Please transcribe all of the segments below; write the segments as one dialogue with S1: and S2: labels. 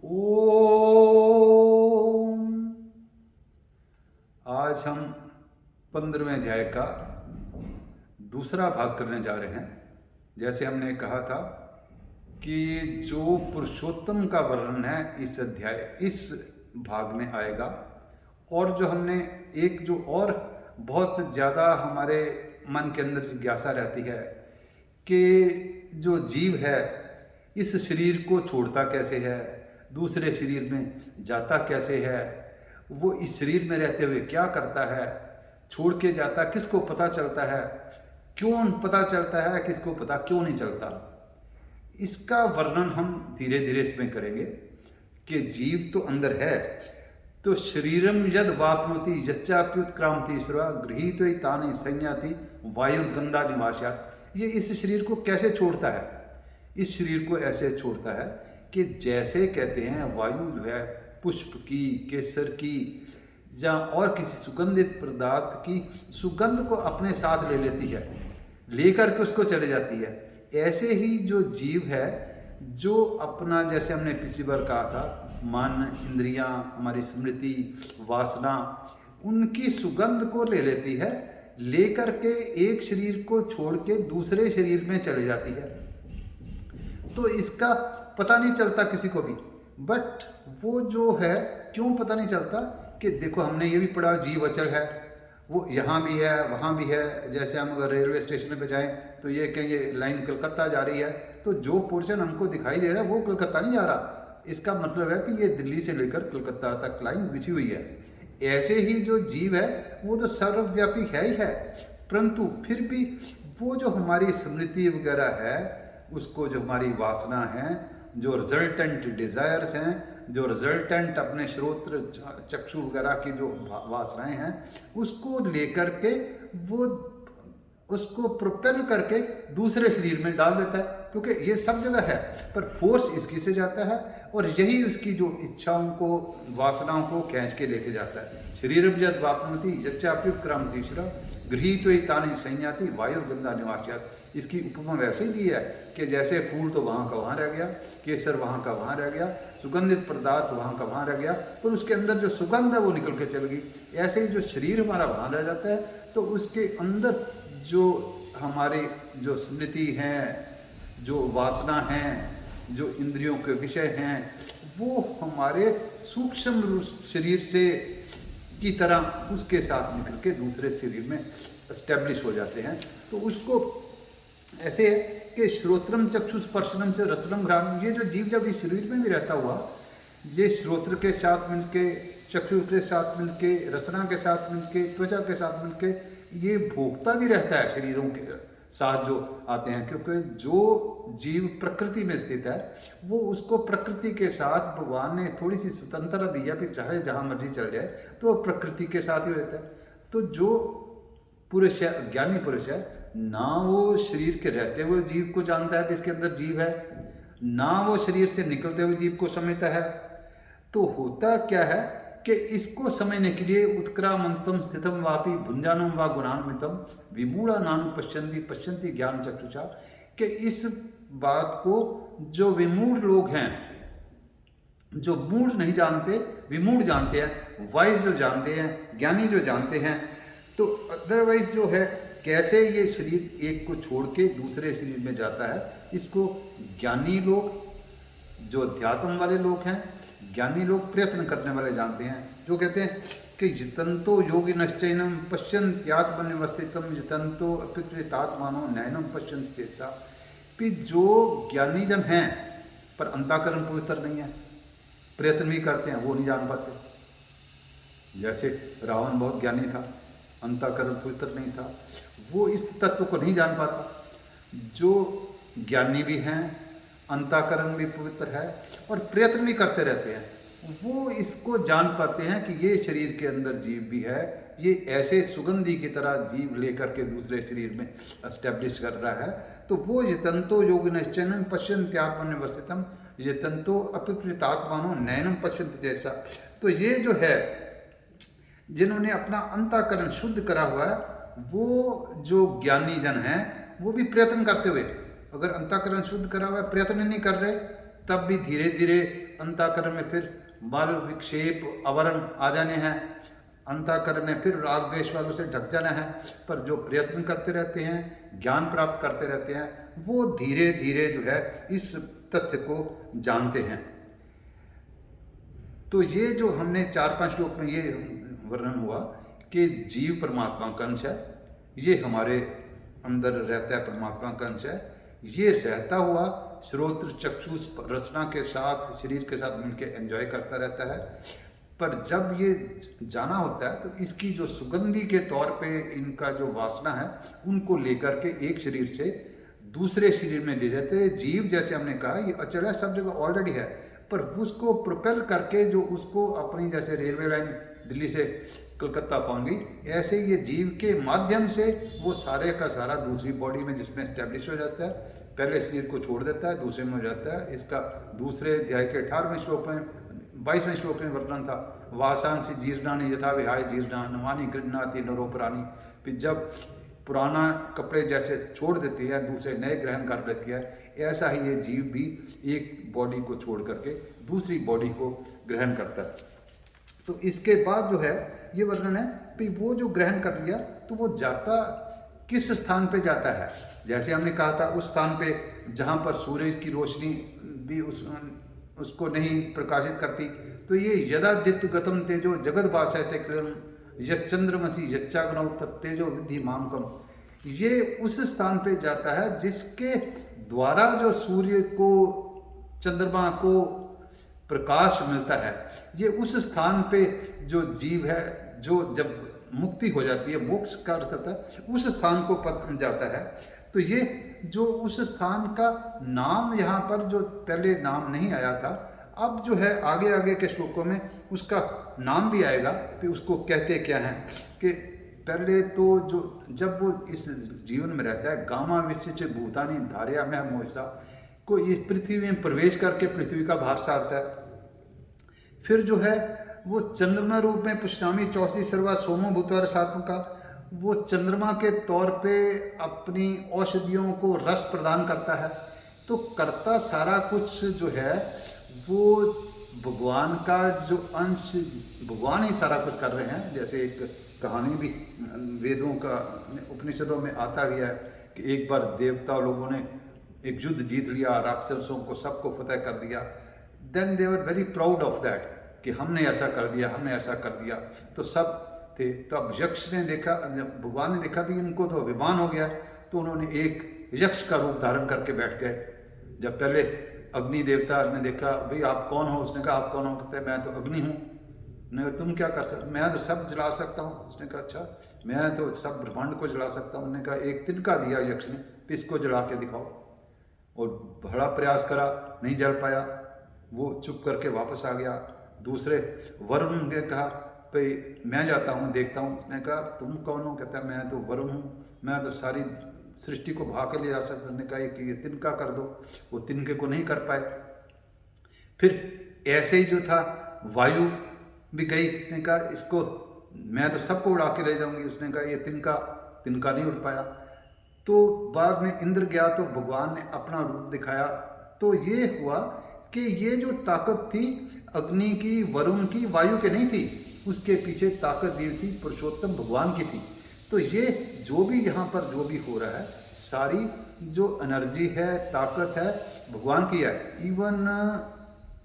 S1: ओम। आज हम 15वें अध्याय का दूसरा भाग करने जा रहे हैं। जैसे हमने कहा था कि जो पुरुषोत्तम का वर्णन है इस भाग में आएगा, और जो हमने एक जो और बहुत ज़्यादा हमारे मन के अंदर जिज्ञासा रहती है कि जो जीव है इस शरीर को छोड़ता कैसे है, दूसरे शरीर में जाता कैसे है, वो इस शरीर में रहते हुए क्या करता है, छोड़ के जाता किसको पता चलता है, क्यों पता चलता है, किसको पता क्यों नहीं चलता। इसका वर्णन हम धीरे धीरे इसमें करेंगे कि जीव तो अंदर है, तो शरीरम यद वापनोति यच्चाप्युत्क्रांति सर्वा गृहीत तानि संयाति वायुर्गंधा निवास्या। ये इस शरीर को कैसे छोड़ता है? इस शरीर को ऐसे छोड़ता है कि जैसे कहते हैं वायु जो है पुष्प की, केसर की या और किसी सुगंधित पदार्थ की सुगंध को अपने साथ ले लेती है, लेकर के उसको चले जाती है। ऐसे ही जो जीव है, जो अपना, जैसे हमने पिछली बार कहा था, मन, इंद्रियां, हमारी स्मृति, वासना, उनकी सुगंध को ले लेती है, लेकर के एक शरीर को छोड़ के दूसरे शरीर में चले जाती है। तो इसका पता नहीं चलता किसी को भी। बट वो जो है, क्यों पता नहीं चलता कि देखो हमने ये भी पढ़ा जीव अचल है, वो यहाँ भी है वहाँ भी है। जैसे हम अगर रेलवे स्टेशन पे जाएं तो ये कहेंगे लाइन कलकत्ता जा रही है, तो जो पोर्शन हमको दिखाई दे रहा है वो कलकत्ता नहीं जा रहा। इसका मतलब है कि ये दिल्ली से लेकर कलकत्ता तक लाइन बिछी हुई है। ऐसे ही जो जीव है वो तो सर्वव्यापी है ही है, परंतु फिर भी वो जो हमारी स्मृति वगैरह है, उसको जो हमारी वासना है, जो रिजल्टेंट डिज़ायर्स हैं, जो रिजल्टेंट अपने श्रोत्र चक्षु वगैरह की जो वासनाएं हैं, उसको लेकर के वो उसको प्रोपेल करके दूसरे शरीर में डाल देता है। क्योंकि ये सब जगह है, पर फोर्स इसकी से जाता है और यही उसकी जो इच्छाओं को, वासनाओं को खींच के लेके जाता है। शरीरम यद वापनोति यच्चाप्युत्क्रांति सर्वा गृहीत तानि संयाति वायुर्गंधा निवास्यात्। इसकी उपमा वैसे ही दी है कि जैसे फूल तो वहाँ का वहाँ रह गया, केसर वहाँ का वहाँ रह गया, सुगंधित पदार्थ वहाँ का वहाँ रह गया, पर उसके अंदर जो सुगंध है वो निकल के चल गई। ऐसे ही जो शरीर हमारा वहाँ रह जाता है, तो उसके अंदर जो हमारे जो स्मृति हैं, जो वासना हैं, जो इंद्रियों के विषय हैं, वो हमारे सूक्ष्म शरीर से की तरह उसके साथ निकल के दूसरे शरीर में एस्टेब्लिश हो जाते हैं। तो उसको ऐसे है कि श्रोत्रम चक्षु स्पर्शनम च रसनम घ्राणम, ये जो जीव जब इस शरीर में भी रहता हुआ, ये श्रोत्र के साथ मिलके, चक्षु के साथ मिलके, रसना के साथ मिलके, त्वचा के साथ मिलके ये भोगता भी रहता है शरीरों के साथ जो आते हैं। क्योंकि जो जीव प्रकृति में स्थित है, वो उसको प्रकृति के साथ भगवान ने थोड़ी सी स्वतंत्रता दी है कि चाहे जहाँ मर्जी चल जाए तो वो प्रकृति के साथ ही रहता है। तो जो पुरुष है, ज्ञानी पुरुष है, ना वो शरीर के रहते हुए जीव को जानता है कि इसके अंदर जीव है, ना वो शरीर से निकलते हुए जीव को समझता है। तो होता क्या है कि इसको समझने के लिए उत्क्रामंतम स्थितम वापि भुंजानम व गुणान्वितम विमूढ़ा नानु पश्यन्ति पश्यन्ति ज्ञान चक्षुषा, कि इस बात को जो विमूढ़ लोग हैं, जो मूढ़ नहीं जानते, विमूढ़ जानते हैं, वाइज जो जानते हैं, ज्ञानी जो जानते हैं, तो अदरवाइज जो है कैसे ये शरीर एक को छोड़ के दूसरे शरीर में जाता है, इसको ज्ञानी लोग, जो अध्यात्म वाले लोग हैं, ज्ञानी लोग, प्रयत्न करने वाले जानते हैं। जो कहते हैं कि जितंतो योगी नश्चैनम पश्यन्त्यात्मनिवस्थितम जितंतो अपिकृतात्मानो नैनम पश्यन्ति चेतसा। कि जो ज्ञानी जन हैं पर अंतःकरण पवित्र नहीं है, प्रयत्न भी करते हैं, वो नहीं जान पाते। जैसे रावण बहुत ज्ञानी था, अंतःकरण पवित्र नहीं था, वो इस तत्व को नहीं जान पाता। जो ज्ञानी भी हैं, अंतःकरण भी पवित्र है और प्रयत्न भी करते रहते हैं, वो इसको जान पाते हैं कि ये शरीर के अंदर जीव भी है, ये ऐसे सुगंधी की तरह जीव लेकर के दूसरे शरीर में एस्टेब्लिश कर रहा है। तो वो यतंतो योगिनश्चैनम पश्यन्त्यात्मनिवस्थितम यतंतो अपिकृतात्मानो नैनम पश्यन्ति जैसा। तो ये जो है, जिन्होंने अपना अंतःकरण शुद्ध करा हुआ है, वो जो ज्ञानी जन हैं, वो भी प्रयत्न करते हुए, अगर अंतःकरण शुद्ध करा हुआ है, प्रयत्न नहीं कर रहे, तब भी धीरे धीरे अंतःकरण में फिर मल विक्षेप आवरण आ जाने हैं, अंतःकरण ने फिर राग द्वेष वालों से ढक जाना है। पर जो प्रयत्न करते रहते हैं, ज्ञान प्राप्त करते रहते हैं, वो धीरे धीरे जो है इस तथ्य को जानते हैं। तो ये जो हमने 4-5 श्लोक में ये वर्णन हुआ कि जीव परमात्मा का अंश है, ये हमारे अंदर रहता है, परमात्मा का अंश है, ये रहता हुआ श्रोत्र चक्षुष रचना के साथ, शरीर के साथ मिलकर एंजॉय करता रहता है। पर जब ये जाना होता है तो इसकी जो सुगंधी के तौर पे इनका जो वासना है, उनको लेकर के एक शरीर से दूसरे शरीर में ले जाते हैं। जीव जैसे हमने कहा ये अचल है, सब जगह ऑलरेडी है, पर उसको प्रोपेल करके जो उसको अपनी, जैसे रेलवे लाइन दिल्ली से कलकत्ता पहुंच गई, ऐसे ये जीव के माध्यम से वो सारे का सारा दूसरी बॉडी में जिसमें एस्टेब्लिश हो जाता है। पहले शरीर को छोड़ देता है, दूसरे में हो जाता है। इसका दूसरे अध्याय के 18वें श्लोक में 22वें श्लोक में वर्णन था, वासांसी जीर्णानि यथा विहाय जीर्णा नवानि गृह्णाति नरोपराणि। फिर जब पुराना कपड़े जैसे छोड़ देती है, दूसरे नए ग्रहण कर लेती है, ऐसा ही ये जीव भी एक बॉडी को छोड़ करके दूसरी बॉडी को ग्रहण करता है। तो इसके बाद जो है ये वर्णन है कि वो जो ग्रहण कर लिया तो वो जाता किस स्थान पे जाता है। जैसे हमने कहा था उस स्थान पे जहाँ पर सूर्य की रोशनी भी उसको नहीं प्रकाशित करती। तो ये यदादित्य गतम तेजो जगत भासयते क्लिरम यच्चंद्रमसि यच्चाग्नौ तत्तेजो विद्धि मामकम, ये उस स्थान पे जाता है जिसके द्वारा जो सूर्य को, चंद्रमा को प्रकाश मिलता है। ये उस स्थान पे जो जीव है, जो जब मुक्ति हो जाती है, मोक्ष का अर्थ होता है, उस स्थान को पथ में जाता है। तो ये जो उस स्थान का नाम, यहाँ पर जो पहले नाम नहीं आया था, अब जो है आगे आगे के श्लोकों में उसका नाम भी आएगा कि उसको कहते क्या हैं। कि पहले तो जो जब वो इस जीवन में रहता है, गामा विशिष्ट भूतानी धार्या में मोहिसा को इस पृथ्वी में प्रवेश करके पृथ्वी का भार सारता है। फिर जो है वो चंद्रमा रूप में पुष्णामी चौथी सर्वा सोमो भूतवार सात्म का, वो चंद्रमा के तौर पे अपनी औषधियों को रस प्रदान करता है। तो करता सारा कुछ जो है वो भगवान का जो अंश, भगवान ही सारा कुछ कर रहे हैं। जैसे एक कहानी भी वेदों का, उपनिषदों में आता भी है कि एक बार देवता लोगों ने एक युद्ध जीत लिया, राक्षसों को सबको फतेह कर दिया। Then they were very proud of that कि हमने ऐसा कर दिया, हमने ऐसा कर दिया। तो सब थे। तो अब यक्ष ने देखा, भगवान ने देखा भी इनको तो अभिमान हो गया, तो उन्होंने एक यक्ष का रूप धारण करके बैठ गए। जब पहले अग्नि देवता ने देखा, भाई आप कौन हो? उसने कहा आप कौन हो? कहते मैं तो अग्नि हूँ। ने कहा तुम क्या कर सकते? मैं तो सब जला सकता हूँ। उसने कहा अच्छा, मैं तो सब ब्रह्मांड को जला सकता हूँ। उन्होंने कहा एक तिनका दिया यक्ष ने, इसको जला के दिखाओ। और बड़ा प्रयास करा, नहीं जल पाया, वो चुप करके वापस आ गया। दूसरे वरुण ने कहा भाई मैं जाता हूँ, देखता हूँ। उसने कहा तुम कौन हो? कहता है मैं तो वरुण हूँ, मैं तो सारी सृष्टि को भाग के ले जा सकता। उन्होंने कहा कि ये तिनका कर दो, वो तिनके को नहीं कर पाए। फिर ऐसे ही जो था वायु भी गई, ने कहा इसको मैं तो सबको उड़ा के ले जाऊंगी। उसने कहा ये तिनका नहीं उड़ पाया। तो बाद में इंद्र गया तो भगवान ने अपना रूप दिखाया। तो ये हुआ कि ये जो ताकत थी अग्नि की, वरुण की, वायु के नहीं थी, उसके पीछे ताकत दी थी पुरुषोत्तम भगवान की थी। तो ये जो भी यहाँ पर जो भी हो रहा है, सारी जो एनर्जी है, ताकत है, भगवान की है। इवन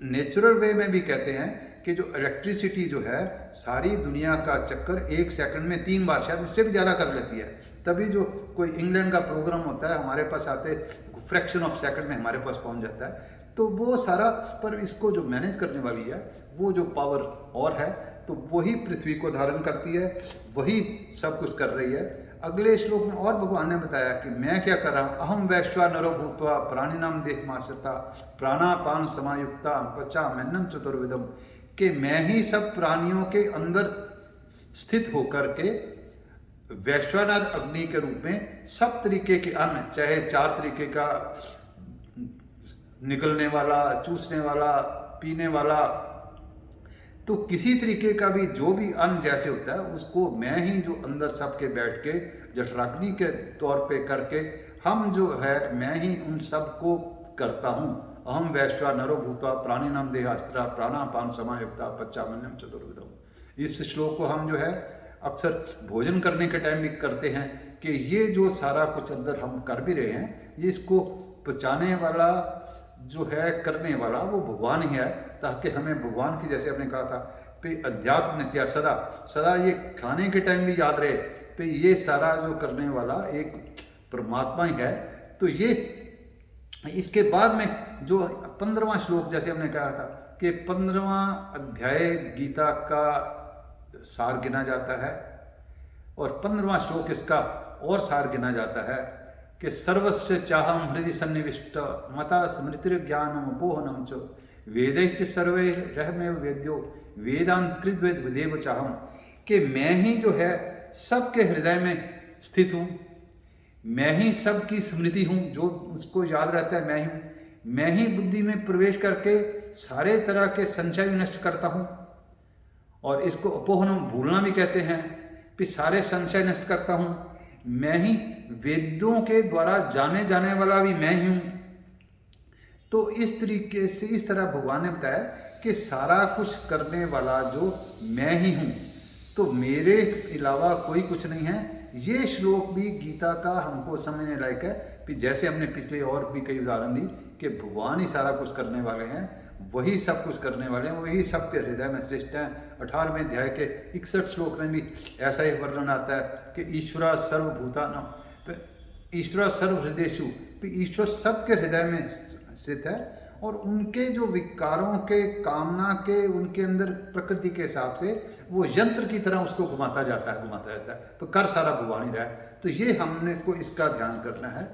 S1: नेचुरल वे में भी कहते हैं कि जो इलेक्ट्रिसिटी जो है, सारी दुनिया का चक्कर 1 सेकंड में 3 बार, शायद उससे भी ज़्यादा कर लेती है। तभी जो कोई इंग्लैंड का प्रोग्राम होता है, हमारे पास आते फ्रैक्शन ऑफ सेकंड में हमारे पास पहुंच जाता है। तो वो सारा, पर इसको जो मैनेज करने वाली है, वो जो पावर और है, तो वही पृथ्वी को धारण करती है, वही सब कुछ कर रही है। अगले श्लोक में और भगवान ने बताया कि मैं क्या कर रहा हूँ। अहम वैश्वा नरो भूत्वा प्राणिनाम देहमाश्रिता प्राणापान समायुक्ता पचाम्यन्नम चतुर्विधम, कि मैं ही सब प्राणियों के अंदर स्थित होकर के वैश्वानर अग्नि के रूप में सब तरीके के अन्न, चाहे 4 तरीके का निकलने वाला, चूसने वाला, पीने वाला, तो किसी तरीके का भी जो भी अन्न जैसे होता है, उसको मैं ही जो अंदर सबके बैठ के जठराग्नि के तौर पे करके हम जो है, मैं ही उन सब को करता हूँ। अहम वैश्वा नरो भूत्वा प्राणिनाम देहास्त्रा प्राणापान समायुक्ता पच्चामन्यम चतुर्विधम। इस श्लोक को हम जो है अक्सर भोजन करने के टाइम भी करते हैं कि ये जो सारा कुछ अंदर हम कर भी रहे हैं, ये इसको पचाने वाला जो है, करने वाला वो भगवान ही है, ताकि हमें भगवान की, जैसे आपने कहा था पे अध्यात्म नित्या सदा सदा ये खाने के टाइम भी याद रहे पे ये सारा जो करने वाला एक परमात्मा ही है। तो ये इसके बाद में जो 15वां श्लोक, जैसे हमने कहा था कि 15वां अध्याय गीता का सार गिना जाता है और 15वां श्लोक इसका और सार गिना जाता है कि सर्वस्य चाहम हृदय सन्निविष्ट मता स्मृतिर ज्ञानम अपोहनम च वेदैश्च सर्वे रहमेव वेद्यो वेदांत कृद्वेद विदेव चाहम, कि मैं ही जो है सबके हृदय में स्थित हूँ, मैं ही सबकी स्मृति हूँ, जो उसको याद रहता है मैं ही हूँ, मैं ही बुद्धि में प्रवेश करके सारे तरह के संशय नष्ट करता हूँ। और इसको अपोहनम भूलना भी कहते हैं कि सारे संशय नष्ट करता हूँ। मैं ही वेदों के द्वारा जाने जाने वाला भी मैं ही हूँ। तो इस तरीके से, इस तरह भगवान ने बताया कि सारा कुछ करने वाला जो मैं ही हूँ, तो मेरे अलावा कोई कुछ नहीं है। ये श्लोक भी गीता का हमको समझने लायक है कि जैसे हमने पिछले और भी कई उदाहरण दी कि भगवान ही सारा कुछ करने वाले हैं, वही सब कुछ करने वाले हैं, वही सबके हृदय में श्रेष्ठ हैं। 18वें अध्याय के 61 श्लोक में भी ऐसा ही वर्णन आता है कि ईश्वरा सर्वभूतानां ईश्वरा सर्वहृदयेषु, ईश्वर सबके हृदय में स्थित है और उनके जो विकारों के, कामना के, उनके अंदर प्रकृति के हिसाब से वो यंत्र की तरह उसको घुमाता जाता है, घुमाता रहता है, तो कर सारा भगवान ही रहा है। तो ये हमने को इसका ध्यान करना है।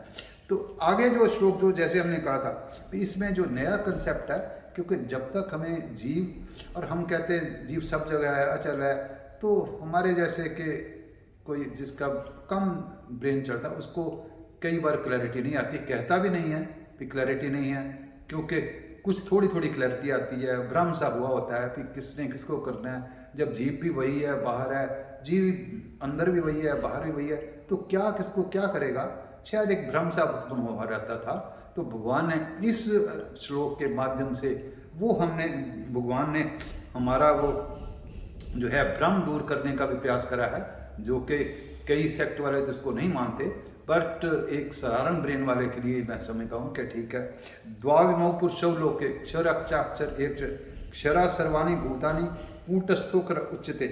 S1: तो आगे जो श्लोक, जो जैसे हमने कहा था, इसमें जो नया कंसेप्ट है, क्योंकि जब तक हमें जीव, और हम कहते हैं जीव सब जगह है, अचल है, तो हमारे जैसे कि कोई जिसका कम ब्रेन चलता है उसको कई बार क्लैरिटी नहीं आती, कहता भी नहीं है कि क्लैरिटी नहीं है, क्योंकि कुछ थोड़ी थोड़ी क्लैरिटी आती है, भ्रम सा हुआ होता है कि किसने किसको करना है। जब जीव भी वही है, बाहर है, जीव अंदर भी वही है, बाहर भी वही है, तो क्या किसको क्या करेगा, शायद एक भ्रम सा उत्पन्न हुआ रहता था। तो भगवान ने इस श्लोक के माध्यम से भगवान ने हमारा वो जो है भ्रम दूर करने का भी प्रयास करा है, जो कि कई सेक्ट वाले तो इसको नहीं मानते, बट एक साधारण ब्रेन वाले के लिए मैं समझता हूँ कि ठीक है। द्वाविमौ पुरुषौ लोके क्षर अक्षाक्षर एक क्षरा सर्वाणी भूतानि कूटस्थो कर उच्चते।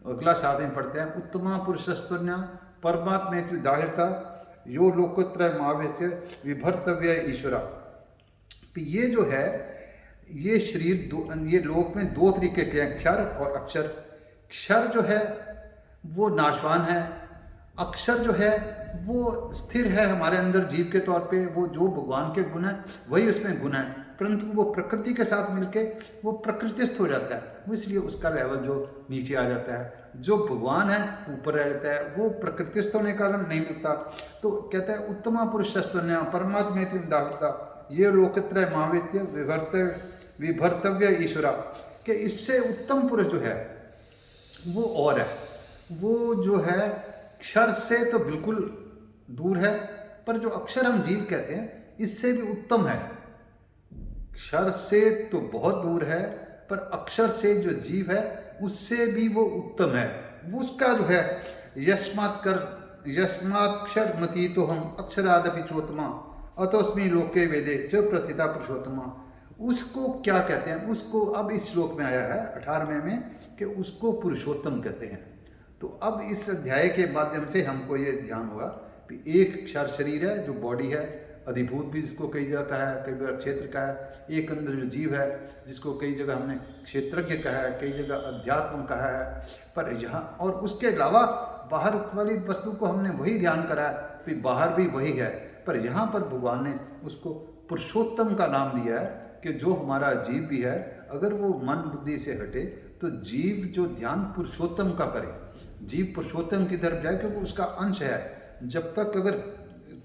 S1: अगला साथ में पढ़ते हैं, उत्तमा पुरुषस्तुन्या परमात्मेति दाहिरता यो लोकोत्रय मावेत्य विभर्तव्य ईश्वरा। ये जो है, ये शरीर ये लोक में दो तरीके के हैं, क्षर और अक्षर। क्षर जो है वो नाशवान है, अक्षर जो है वो स्थिर है हमारे अंदर जीव के तौर पे। वो जो भगवान के गुण है वही उसमें गुण है, परंतु वो प्रकृति के साथ मिलके वो प्रकृतिस्थ हो जाता है, वो इसलिए उसका लेवल जो नीचे आ जाता है। जो भगवान है ऊपर रह जाता है, वो प्रकृतिस्थ होने का नहीं मिलता। तो कहता है उत्तमा पुरुषस्तुन्या परमात्मेति दावता ये लोकत्रय मावेत्य विभर्तव्य ईश्वरा, कि इससे उत्तम पुरुष जो है वो और है, वो जो है क्षर से तो बिल्कुल दूर है, पर जो अक्षर हम जीव कहते हैं इससे भी उत्तम है। क्षर से तो बहुत दूर है, पर अक्षर से जो जीव है उससे भी वो उत्तम है। उसका जो है यस्मात्क्षर मती तो हम अक्षरादपि चोत्तमा अतोस्मि लोके वेदे च प्रतिता पुरुषोत्तमा। उसको क्या कहते हैं, उसको अब इस श्लोक में आया है 18वें में कि उसको पुरुषोत्तम कहते हैं। तो अब इस अध्याय के माध्यम से हमको ये ध्यान होगा कि एक क्षर शरीर है जो बॉडी है, अधिभूत भी जिसको कई जगह कहा है, कई जगह क्षेत्र कहा है। एक अंदर जो जीव है जिसको कई जगह हमने क्षेत्रज्ञ कहा है, कई जगह अध्यात्म कहा है। पर यहाँ और उसके अलावा बाहर वाली वस्तु को हमने वही ध्यान करा है कि बाहर भी वही है, पर यहाँ पर भगवान ने उसको पुरुषोत्तम का नाम दिया है कि जो हमारा जीव भी है, अगर वो मन बुद्धि से हटे तो जीव जो ध्यान पुरुषोत्तम का करे, जीव पुरुषोत्तम की तरफ जाए, क्योंकि उसका अंश है। जब तक अगर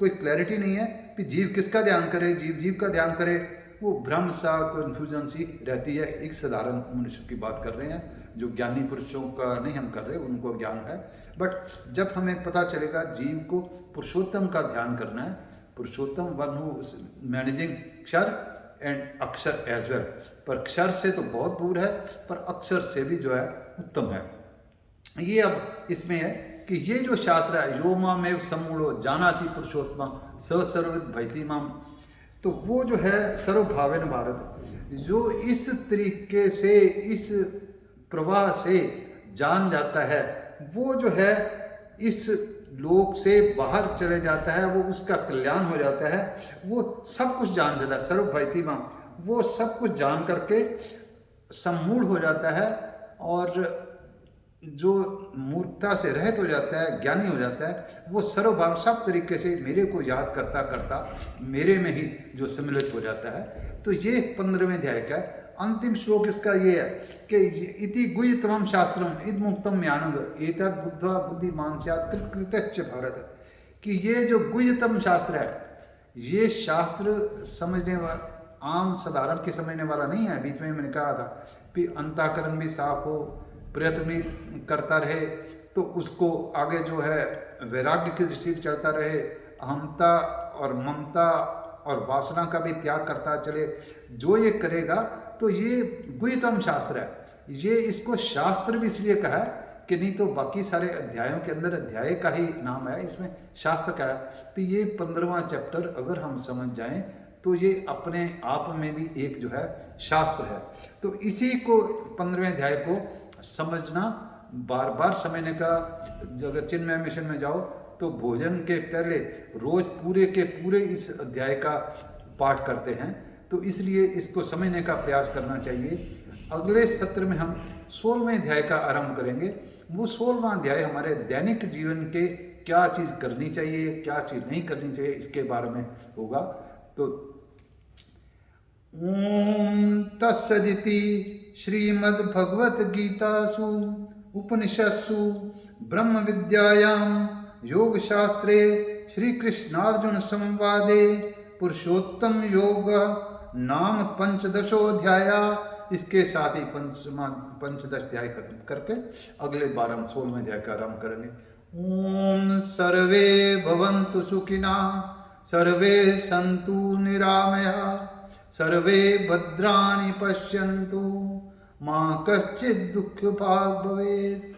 S1: कोई क्लैरिटी नहीं है कि जीव किसका ध्यान करे, जीव का ध्यान करे, वो भ्रम सा कन्फ्यूजन सी रहती है। एक साधारण मनुष्य की बात कर रहे हैं, जो ज्ञानी पुरुषों का नहीं हम कर रहे, उनको ज्ञान है। बट जब हमें पता चलेगा जीव को पुरुषोत्तम का ध्यान करना है, पुरुषोत्तम वन हु मैनेजिंग क्षर एंड अक्षर एज वेल। पर क्षर से तो बहुत दूर है, पर अक्षर से भी जो है उत्तम है। ये अब इसमें है कि ये जो शास्त्र है, यो मामेव सम्मूढ़ो जानाति पुरुषोत्तमा स सर्वविद भयति माम, तो वो जो है सर्वभावेन भारत, जो इस तरीके से इस प्रवाह से जान जाता है, वो जो है इस लोक से बाहर चले जाता है, वो उसका कल्याण हो जाता है, वो सब कुछ जान जाता है। सर्वभयति माम, वो सब कुछ जान करके सम्मूढ़ हो जाता है और जो मूर्खता से रहित हो जाता है, ज्ञानी हो जाता है, वो सर्वभाव सब तरीके से मेरे को याद करता करता मेरे में ही जो सम्मिलित हो जाता है। तो ये 15वें अध्याय का अंतिम श्लोक इसका ये है कि इति गुह्यतमं शास्त्रम इद मुक्तम ज्ञानंग एतद् बुद्ध्वा बुद्धिमान स्यात् कृतकृत्यश्च भारत, कि ये जो गुह्यतम शास्त्र है, ये शास्त्र समझने आम साधारण के समझने वाला नहीं है। बीच में मैंने कहा था कि अंतःकरण भी साफ हो, प्रयत्न भी करता रहे, तो उसको आगे जो है वैराग्य की दृष्टि चलता रहे, अहमता और ममता और वासना का भी त्याग करता चले, जो ये करेगा तो ये गुह्यतम शास्त्र है। ये इसको शास्त्र भी इसलिए कहा है कि नहीं तो बाकी सारे अध्यायों के अंदर अध्याय का ही नाम है, इसमें शास्त्र का है। तो ये 15वां चैप्टर अगर हम समझ जाएं तो ये अपने आप में भी एक जो है शास्त्र है। तो इसी को 15वें अध्याय को समझना, बार बार समझने का। अगर चिन्मय मिशन में जाओ तो भोजन के पहले रोज पूरे के पूरे इस अध्याय का पाठ करते हैं, तो इसलिए इसको समझने का प्रयास करना चाहिए। अगले सत्र में हम 16वें अध्याय का आरंभ करेंगे। वो 16वां अध्याय हमारे दैनिक जीवन के क्या चीज़ करनी चाहिए, क्या चीज़ नहीं करनी चाहिए, इसके बारे में होगा। तो ओम तत्सदिति श्रीमद्भगवद्गीतासु उपनिषत्सु ब्रह्म विद्यायां योगशास्त्रे श्रीकृष्णार्जुन संवादे पुरुषोत्तम योग नाम 15ोऽध्याय। इसके साथ ही 15 अध्याय खत्म करके अगले बार हम 16वें अध्याय का आरंभ करेंगे। ओम सर्वे भवन्तु सुखिनः, सर्वे सन्तु निरामयाः, सर्वे भद्राणि पश्यन्तु, मा कश्चित् दुःखभाग् भवेत्।